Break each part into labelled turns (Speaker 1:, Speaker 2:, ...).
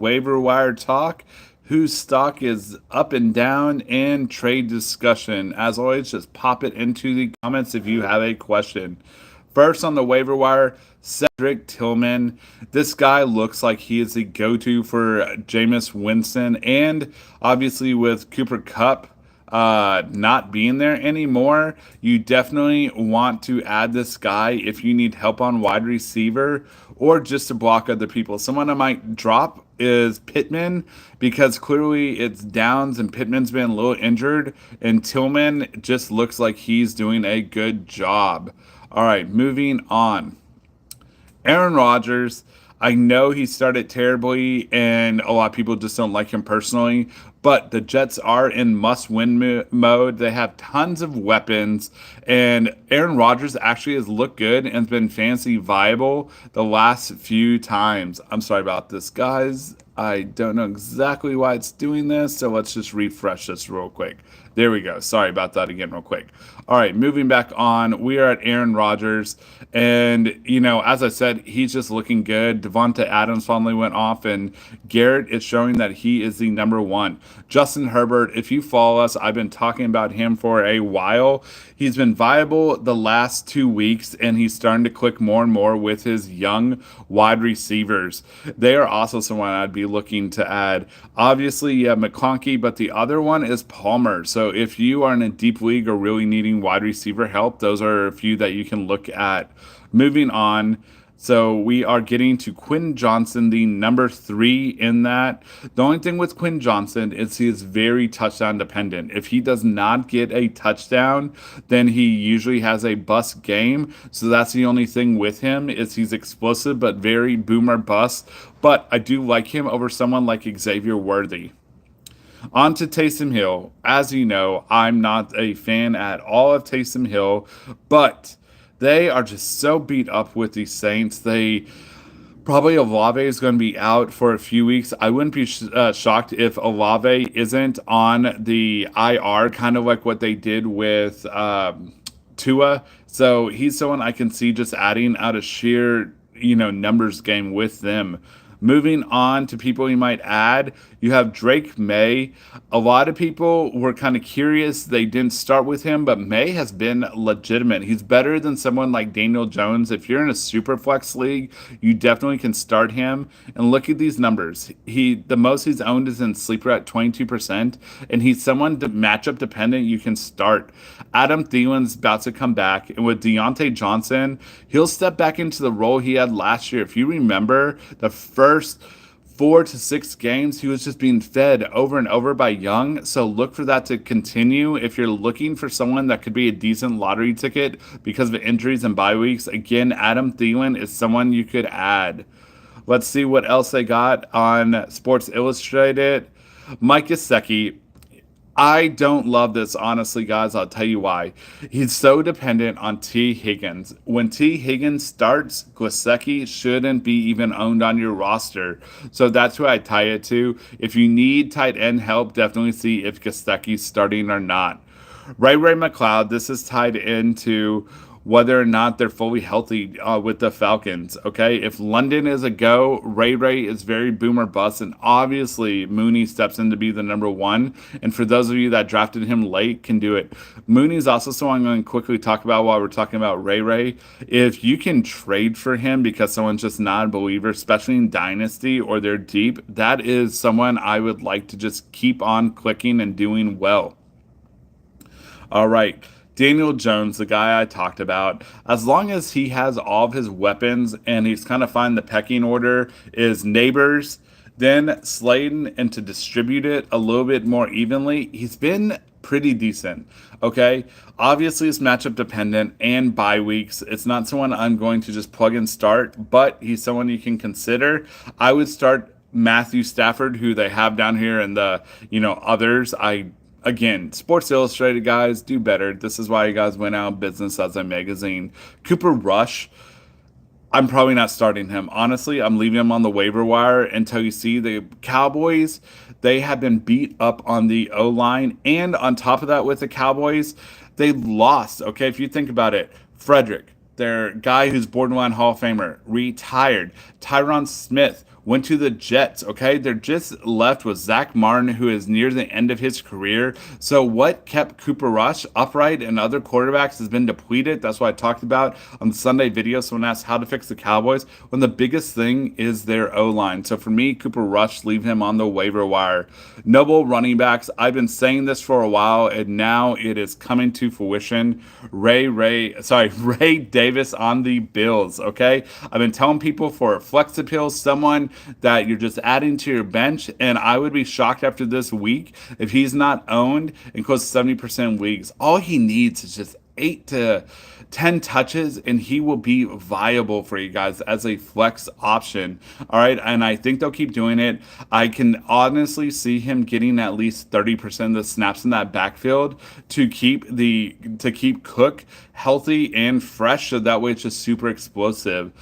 Speaker 1: waiver wire talk, whose stock is up and down, and trade discussion. As always, just pop it into the comments if you have a question. First on the waiver wire, Cedric Tillman. This guy looks like he is the go-to for Jameis Winston, and obviously with Cooper Cup not being there anymore, you definitely want to add this guy if you need help on wide receiver or just to block other people. Someone I might drop is Pittman because clearly it's Downs and Pittman's been a little injured, and Tillman just looks like he's doing a good job. All right, moving on. Aaron Rodgers, I know he started terribly, and a lot of people just don't like him personally. But the Jets are in must-win mode. They have tons of weapons, and Aaron Rodgers actually has looked good and has been fantasy viable the last few times. I'm sorry about this, guys. I don't know exactly why it's doing this, so let's just refresh this real quick. There we go. Sorry about that again, real quick. All right, moving back on. We are at Aaron Rodgers, and as I said, he's just looking good. Devonta Adams finally went off, and Garrett is showing that he is the number one. Justin Herbert, if you follow us, I've been talking about him for a while. He's been viable the last 2 weeks, and he's starting to click more and more with his young wide receivers. They are also someone I'd be looking to add. Obviously, you have McConkey, but the other one is Palmer. So if you are in a deep league or really needing wide receiver help, those are a few that you can look at. Moving on. So we are getting to Quinn Johnson, the number 3 in that. The only thing with Quinn Johnson is he is very touchdown dependent. If he does not get a touchdown, then he usually has a bust game. So that's the only thing with him is he's explosive but very boomer bust. But I do like him over someone like Xavier Worthy. On to Taysom Hill. As you know, I'm not a fan at all of Taysom Hill, but they are just so beat up with these Saints. They probably Olave is going to be out for a few weeks. I wouldn't be shocked if Olave isn't on the IR, kind of like what they did with Tua. So he's someone I can see just adding out a sheer numbers game with them. Moving on to people you might add, you have Drake May. A lot of people were kind of curious. They didn't start with him, but May has been legitimate. He's better than someone like Daniel Jones. If you're in a super flex league, you definitely can start him. And look at these numbers. The most he's owned is in sleeper at 22%, and he's someone matchup dependent you can start. Adam Thielen's about to come back, and with Deontay Johnson, he'll step back into the role he had last year. If you remember, the first 4 to 6 games, he was just being fed over and over by Young. So look for that to continue. If you're looking for someone that could be a decent lottery ticket because of injuries and bye weeks, again, Adam Thielen is someone you could add. Let's see what else they got on Sports Illustrated. Mike Gesicki. I don't love this, honestly, guys. I'll tell you why. He's so dependent on T. Higgins. When T. Higgins starts, Gesicki shouldn't be even owned on your roster. So that's who I tie it to. If you need tight end help, definitely see if Gesicki's starting or not. Ray McLeod, this is tied into whether or not they're fully healthy with the Falcons. Okay, if London is a go, Ray is very boomer bust, and obviously Mooney steps in to be the number 1. And for those of you that drafted him late, can do it. Mooney's also someone I'm going to quickly talk about while we're talking about Ray. If you can trade for him because someone's just not a believer, especially in Dynasty or they're deep, that is someone I would like to just keep on clicking and doing well. All right. Daniel Jones, the guy I talked about, as long as he has all of his weapons and he's kind of finding the pecking order is Neighbors, then Slayton, and to distribute it a little bit more evenly, he's been pretty decent. Okay, obviously it's matchup dependent and bye weeks. It's not someone I'm going to just plug and start, but he's someone you can consider. I would start Matthew Stafford, who they have down here, and the others. Again, Sports Illustrated guys do better. This is why you guys went out of business as a magazine. Cooper Rush, I'm probably not starting him. Honestly, I'm leaving him on the waiver wire until you see the Cowboys. They have been beat up on the O-line. And on top of that, with the Cowboys, they lost. Okay, if you think about it, Frederick, their guy who's borderline Hall of Famer, retired. Tyron Smith went to the Jets. Okay, they're just left with Zach Martin, who is near the end of his career. So what kept Cooper Rush upright and other quarterbacks has been depleted. That's what I talked about on the Sunday video. Someone asked how to fix the Cowboys. When the biggest thing is their O-line. So for me, Cooper Rush, leave him on the waiver wire. Noble running backs. I've been saying this for a while, and now it is coming to fruition. Ray Davis on the Bills. Okay, I've been telling people for flex appeal, someone that you're just adding to your bench, and I would be shocked after this week if he's not owned in close to 70% leagues. All he needs is just 8 to 10 touches, and he will be viable for you guys as a flex option. All right, and I think they'll keep doing it. I can honestly see him getting at least 30% of the snaps in that backfield to keep Cook healthy and fresh, so that way it's just super explosive.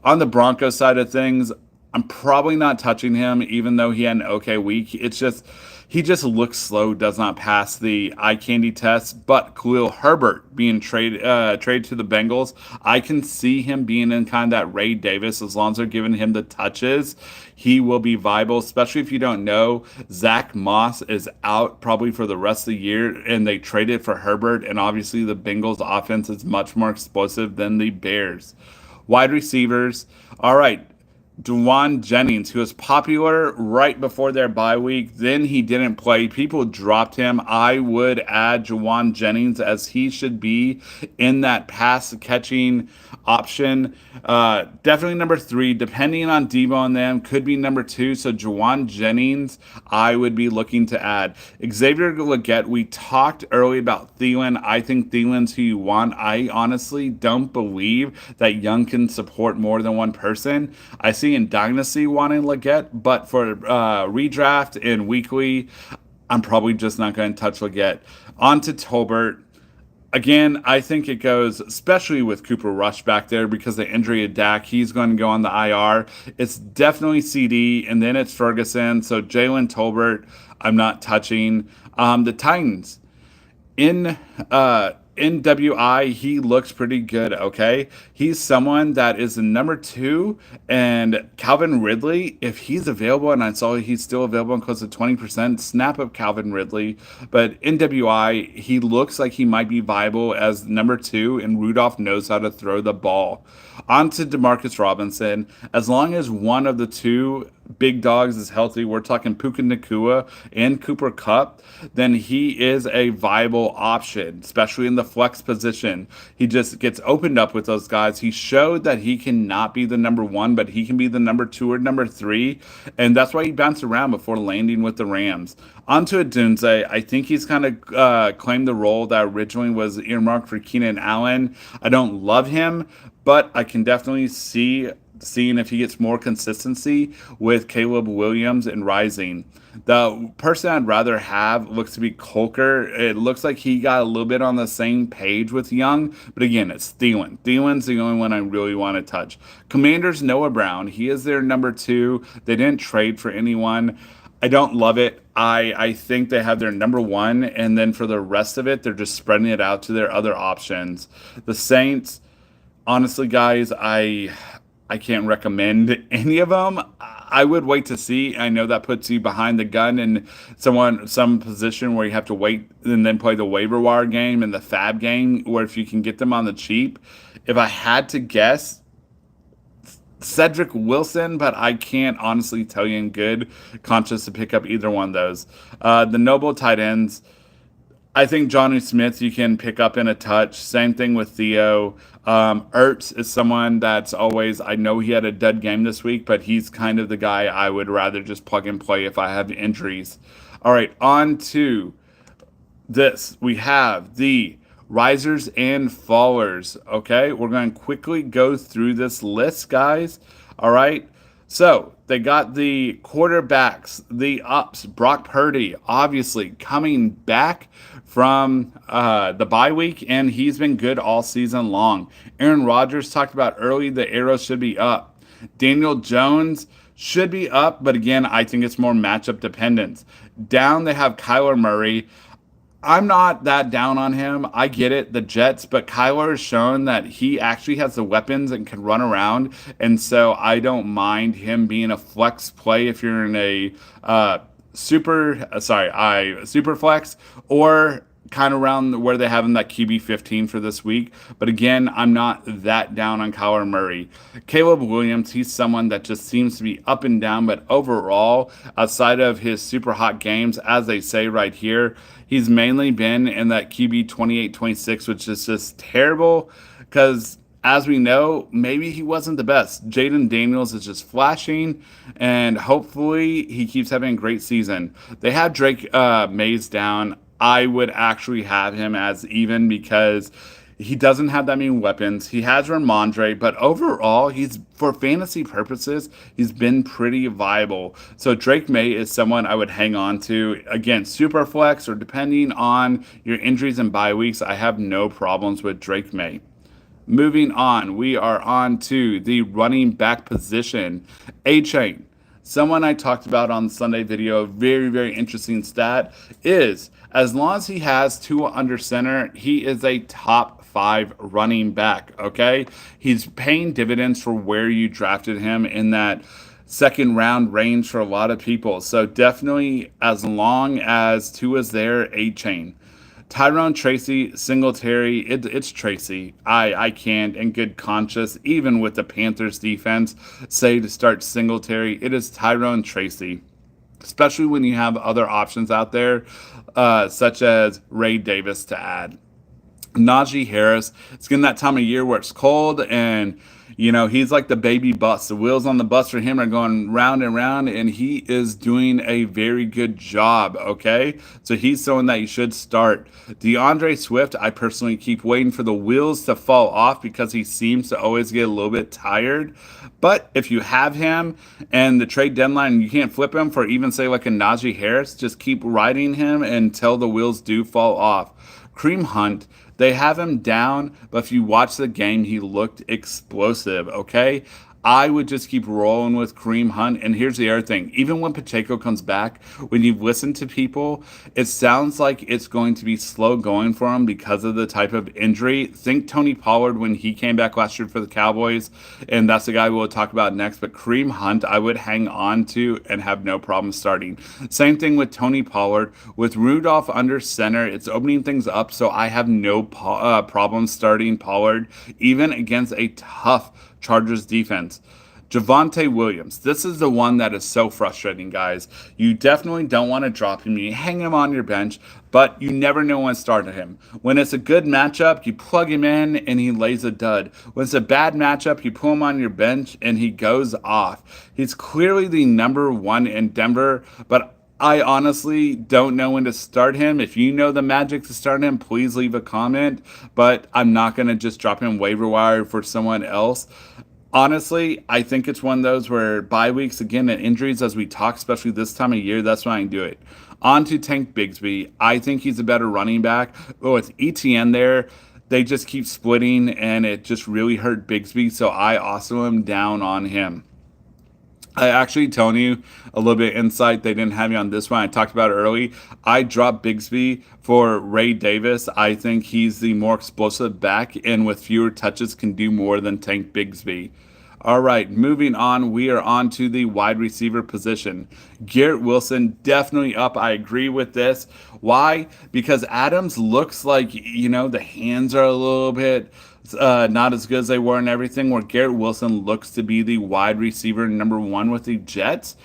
Speaker 1: On the Broncos side of things, I'm probably not touching him, even though he had an okay week. It's just he just looks slow, does not pass the eye candy test. But Khalil Herbert being traded to the Bengals, I can see him being in kind of that Ray Davis. As long as they're giving him the touches, he will be viable. Especially if you don't know, Zach Moss is out probably for the rest of the year, and they traded for Herbert. And obviously, the Bengals' offense is much more explosive than the Bears. Wide receivers, all right. Jauan Jennings, who was popular right before their bye week. Then he didn't play. People dropped him. I would add Jauan Jennings, as he should be in that pass catching option. Definitely number 3, depending on Debo and them, could be number 2. So Jauan Jennings, I would be looking to add. Xavier Legette, we talked early about Thielen. I think Thielen's who you want. I honestly don't believe that Young can support more than one person. I see in Dynasty wanting Legette, but for redraft and weekly, I'm probably just not going to touch Legette. On to Tolbert. Again, I think it goes, especially with Cooper Rush back there because of the injury of Dak, he's going to go on the IR. It's definitely CD, and then it's Ferguson. So Jalen Tolbert, I'm not touching. The Titans. In NWI, he looks pretty good, okay? He's someone that is the number 2, and Calvin Ridley, if he's available, and I saw he's still available in close to 20%, snap up Calvin Ridley. But NWI, he looks like he might be viable as number 2, and Rudolph knows how to throw the ball. On to Demarcus Robinson. As long as one of the 2 big dogs is healthy, we're talking Puka Nacua and Cooper Kupp, then he is a viable option, especially in the flex position. He just gets opened up with those guys. He showed that he cannot be the number 1, but he can be the number 2 or number 3, and that's why he bounced around before landing with the Rams. Onto Adunze, I think he's kind of claimed the role that originally was earmarked for Keenan Allen. I don't love him, but I can definitely seeing if he gets more consistency with Caleb Williams and Rising. The person I'd rather have looks to be Colker. It looks like he got a little bit on the same page with Young, but again, it's Thielen. Thielen's the only one I really want to touch. Commanders, Noah Brown. He is their number 2. They didn't trade for anyone. I don't love it. I think they have their number 1, and then for the rest of it, they're just spreading it out to their other options. The Saints, honestly, guys, I can't recommend any of them. I would wait to see. I know that puts you behind the gun in some position where you have to wait and then play the waiver wire game and the fab game, or if you can get them on the cheap. If I had to guess, Cedric Wilson, but I can't honestly tell you in good conscience to pick up either one of those. The Noble tight ends, I think Johnny Smith you can pick up in a touch. Same thing with Theo. Ertz is someone that's always, I know he had a dud game this week, but he's kind of the guy I would rather just plug and play if I have injuries. All right, on to this. We have the risers and fallers. Okay, we're going to quickly go through this list, guys. All right, so they got the quarterbacks, the ups. Brock Purdy, obviously coming back from the bye week, and he's been good all season long. Aaron Rodgers, talked about early, the arrows should be up. Daniel Jones should be up, but again, I think it's more matchup dependent. Down, they have Kyler Murray. I'm not that down on him. I get it, the Jets, but Kyler has shown that he actually has the weapons and can run around, and so I don't mind him being a flex play if you're in a super flex or kind of around where they have him that QB 15 for this week. But again, I'm not that down on Kyler Murray. Caleb Williams, he's someone that just seems to be up and down, but overall, outside of his super hot games, as they say right here, he's mainly been in that QB 28, 26, which is just terrible because as we know, maybe he wasn't the best. Jaden Daniels is just flashing, and hopefully he keeps having a great season. They have Drake Mays down. I would actually have him as even because he doesn't have that many weapons. He has Ramondre, but overall, he's for fantasy purposes, he's been pretty viable. So Drake May is someone I would hang on to. Again, super flex or depending on your injuries and bye weeks, I have no problems with Drake May. Moving on, we are on to the running back position. A-Chain, someone I talked about on the Sunday video, very, very interesting stat, is as long as he has Tua under center, he is a top 5 running back, okay? He's paying dividends for where you drafted him in that second round range for a lot of people. So definitely, as long as Tua's there, A-Chain. Tyrone Tracy, Singletary, it's Tracy. I can't, in good conscience, even with the Panthers defense, say to start Singletary. It is Tyrone Tracy, especially when you have other options out there, such as Ray Davis to add. Najee Harris, it's getting that time of year where it's cold and he's like the baby bus. The wheels on the bus for him are going round and round, and he is doing a very good job, okay? So he's someone that you should start. DeAndre Swift, I personally keep waiting for the wheels to fall off because he seems to always get a little bit tired. But if you have him and the trade deadline, you can't flip him for even, say, like a Najee Harris, just keep riding him until the wheels do fall off. Kareem Hunt, they have him down, but if you watch the game, he looked explosive, okay? I would just keep rolling with Kareem Hunt. And here's the other thing. Even when Pacheco comes back, when you've listened to people, it sounds like it's going to be slow going for him because of the type of injury. Think Tony Pollard when he came back last year for the Cowboys, and that's the guy we'll talk about next. But Kareem Hunt, I would hang on to and have no problem starting. Same thing with Tony Pollard. With Rudolph under center, it's opening things up, so I have no problem starting Pollard, even against a tough Chargers defense. Javonte Williams. This is the one that is so frustrating, guys. You definitely don't want to drop him. You hang him on your bench, but you never know when to start him. When it's a good matchup, you plug him in and he lays a dud. When it's a bad matchup, you pull him on your bench and he goes off. He's clearly the number one in Denver, but I honestly don't know when to start him. If you know the magic to start him, please leave a comment. But I'm not going to just drop him waiver wire for someone else. Honestly, I think it's one of those where bye weeks, again, and injuries, as we talk, especially this time of year, that's why I can do it. On to Tank Bigsby. I think he's a better running back. Oh, it's ETN there. They just keep splitting, and it just really hurt Bigsby. So I also am down on him. I actually telling you a little bit of insight. They didn't have me on this one. I talked about it early. I dropped Bigsby for Ray Davis. I think he's the more explosive back and with fewer touches can do more than Tank Bigsby. All right, moving on. We are on to the wide receiver position. Garrett Wilson, definitely up. I agree with this. Why? Because Adams looks like, the hands are a little bit not as good as they were and everything, where Garrett Wilson looks to be the wide receiver number 1 with the Jets,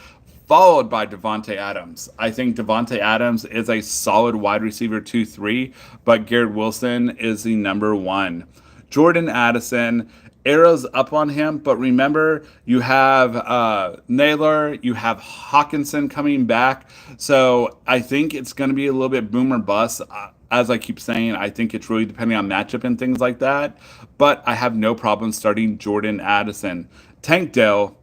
Speaker 1: followed by Devontae Adams. I think Devontae Adams is a solid wide receiver 2-3, but Garrett Wilson is the number 1. Jordan Addison, arrows up on him, but remember, you have Naylor, you have Hawkinson coming back, so I think it's going to be a little bit boom or bust. As I keep saying, I think it's really depending on matchup and things like that, but I have no problem starting Jordan Addison. Tank Dell,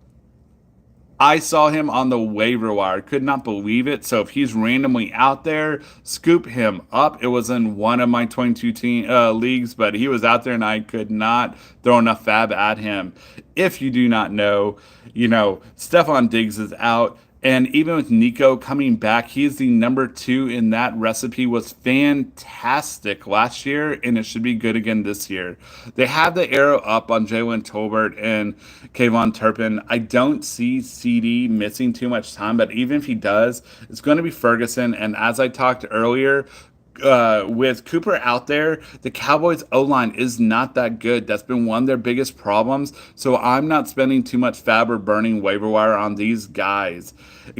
Speaker 1: I saw him on the waiver wire. Could not believe it. So if he's randomly out there, scoop him up. It was in one of my 22 leagues, but he was out there and I could not throw enough fab at him. If you do not know, Stephon Diggs is out. And even with Nico coming back, he is the number two in that recipe. Was fantastic last year, and it should be good again this year. They have the arrow up on Jalen Tolbert and Kayvon Turpin. I don't see CD missing too much time, but even if he does, it's going to be Ferguson. And as I talked earlier, with Cooper out there, the Cowboys O line is not that good. That's been one of their biggest problems. So I'm not spending too much fab or burning waiver wire on these guys.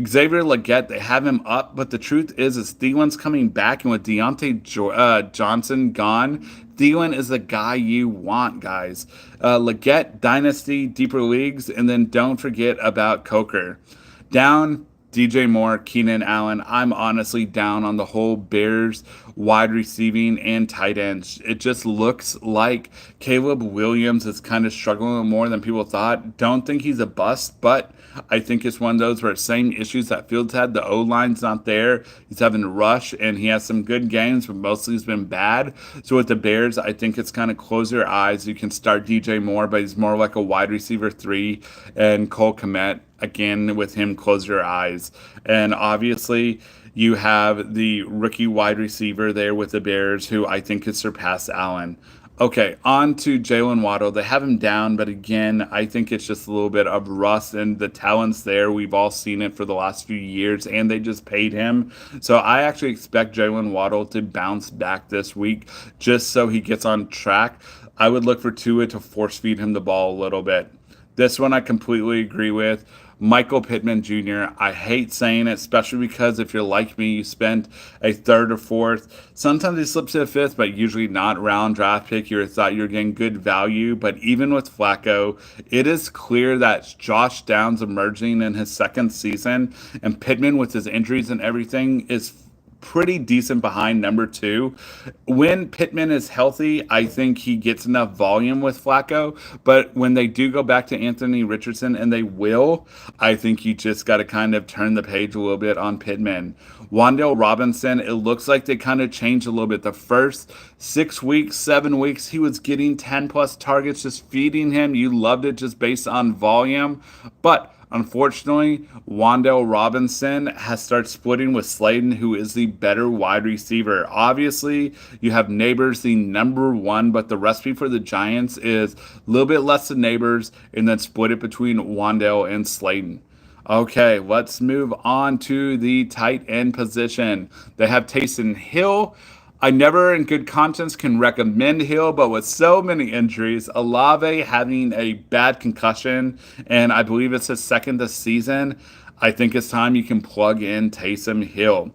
Speaker 1: Xavier Legette, they have him up, but the truth is Thielen's coming back, and with Johnson gone, Thielen is the guy you want, guys. Legette, Dynasty, deeper leagues, and then don't forget about Coker. Down DJ Moore, Keenan Allen. I'm honestly down on the whole Bears wide receiving and tight ends. It just looks like Caleb Williams is kind of struggling more than people thought. Don't think he's a bust, but I think it's one of those where same issues that Fields had. The O-line's not there. He's having to rush, and he has some good games, but mostly he's been bad. So with the Bears, I think it's kind of close your eyes. You can start DJ Moore, but he's more like a wide receiver 3, and Cole Kmet, again, with him, close your eyes. And obviously, you have the rookie wide receiver there with the Bears, who I think could surpass Allen. Okay, on to Jalen Waddle. They have him down, but again, I think it's just a little bit of rust, and the talent's there. We've all seen it for the last few years, and they just paid him. So I actually expect Jalen Waddle to bounce back this week just so he gets on track. I would look for Tua to force feed him the ball a little bit. This one I completely agree with. Michael Pittman Jr. I hate saying it, especially because if you're like me, you spent a third or fourth. Sometimes he slips to a fifth, but usually not round draft pick. You thought you're getting good value. But even with Flacco, it is clear that Josh Downs emerging in his second season, and Pittman with his injuries and everything is pretty decent behind number two. When Pittman is healthy, I think he gets enough volume with Flacco. But when they do go back to Anthony Richardson, and they will, I think you just got to kind of turn the page a little bit on Pittman. Wan'Dale Robinson, it looks like they kind of changed a little bit. The first 6 weeks, 7 weeks, he was getting 10 plus targets, just feeding him. You loved it just based on volume. But unfortunately, Wan'Dale Robinson has started splitting with Slayton, who is the better wide receiver. Obviously, you have Neighbors, the number one, but the recipe for the Giants is a little bit less than Neighbors and then split it between Wan'Dale and Slayton. Okay, let's move on to the tight end position. They have Taysom Hill. I never in good conscience can recommend Hill, but with so many injuries, Olave having a bad concussion, and I believe it's his second this season, I think it's time you can plug in Taysom Hill.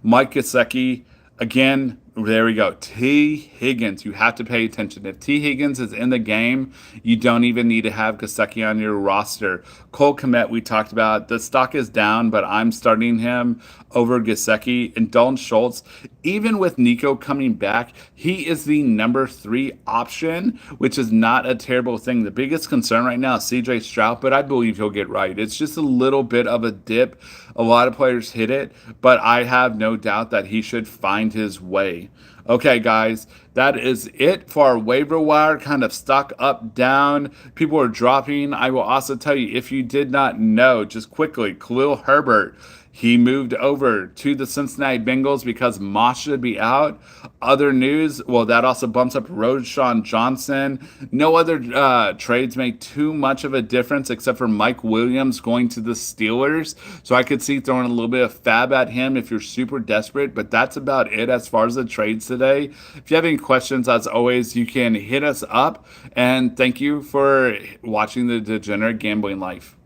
Speaker 1: Mike Gesicki, again, there we go. T. Higgins, you have to pay attention. If T. Higgins is in the game, you don't even need to have Gesicki on your roster. Cole Kmet, we talked about. The stock is down, but I'm starting him over Gesicki. And Dalton Schultz, even with Nico coming back, he is the number 3 option, which is not a terrible thing. The biggest concern right now is CJ Stroud, but I believe he'll get right. It's just a little bit of a dip. A lot of players hit it, but I have no doubt that he should find his way. Okay, guys, that is it for our waiver wire, kind of stock up, down. People are dropping. I will also tell you, if you did not know, just quickly, Khalil Herbert, he moved over to the Cincinnati Bengals because Moss should be out. Other news, well, that also bumps up Roschon Johnson. No other trades make too much of a difference except for Mike Williams going to the Steelers. So I could see throwing a little bit of fab at him if you're super desperate, but that's about it as far as the trades today. If you have any questions, as always, you can hit us up. And thank you for watching the Degenerate Gambling Life.